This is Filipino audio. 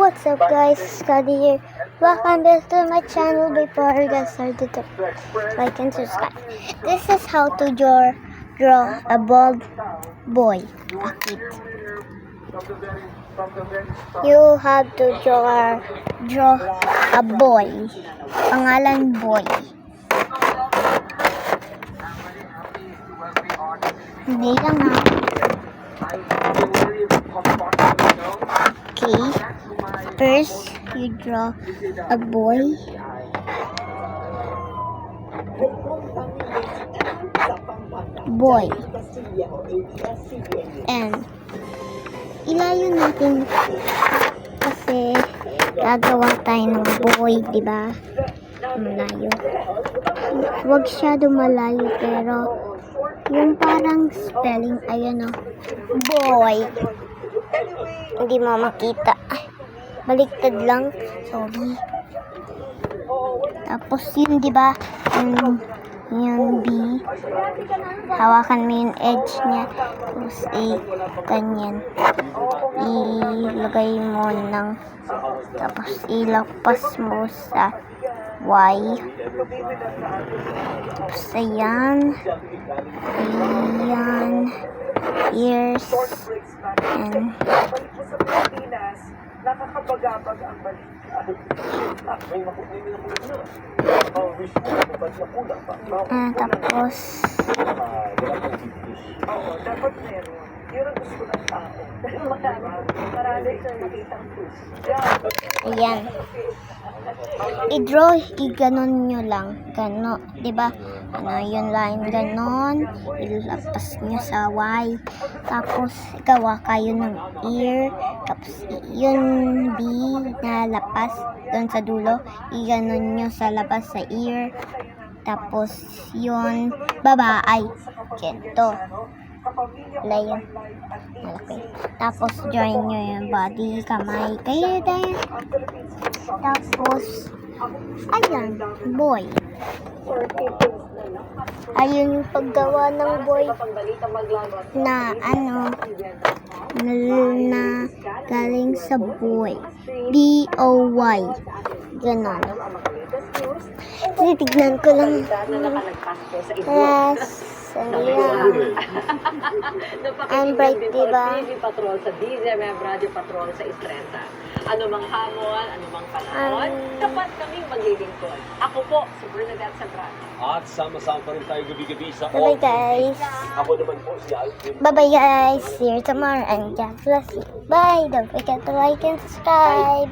What's up guys, Scotty here. Welcome back to my channel. Before I get started, like and subscribe. This is how to draw a bald boy, a kid. You have to draw a boy. Pangalan boy. Hindi lang ha. Okay. First, you draw a boy. And ilayo natin kasi gagawa tayo ng boy, di ba? Malayo. Huwag masyado malayo pero yung parang spelling, ayan o. Boy. Hindi mo makita. Baliktad lang. Sorry. Tapos yun, di ba? Yung B. Hawakan mo yung edge niya. Tapos ganyan. Ilagay mo ng tapos ilagpas mo sa Y. Tapos ayan. Ayan. Ears. And nakakabagabag ang balikan. Tapos dapat meron. Yun ang gusto ng tao. Dahil marami siyang nakitang push. ayan. I-draw, i-ganon nyo lang. Gano, diba? Ano, yung line ganon. Ilapas nyo sa Y. Tapos, gawa kayo ng ear. Tapos, yung B na lapas doon sa dulo. I-ganon nyo sa labas sa ear. Tapos, yung baba ay ganito. Layo. Malaki. Tapos, join nyo yung body, kamay, kayo din. Tapos, ayan, boy. Ayun yung paggawa ng boy na ano, na galing sa boy. B-O-Y. Ganon. Titignan ko lang. Yes. I'm bright, diba? Patrol sa DZMM Radio Patrol sa Istrenta. Ano mang hamon, ano mang panahon, dapat kaming maglilingkod. Ako po, si Bernadette Sandrano. At sama-sama pa rin tayo gabi-gabi sa Bye-bye guys. Ako naman po si Alvin. Bye-bye guys. See you tomorrow and God bless you. Bye. Don't forget to like and subscribe.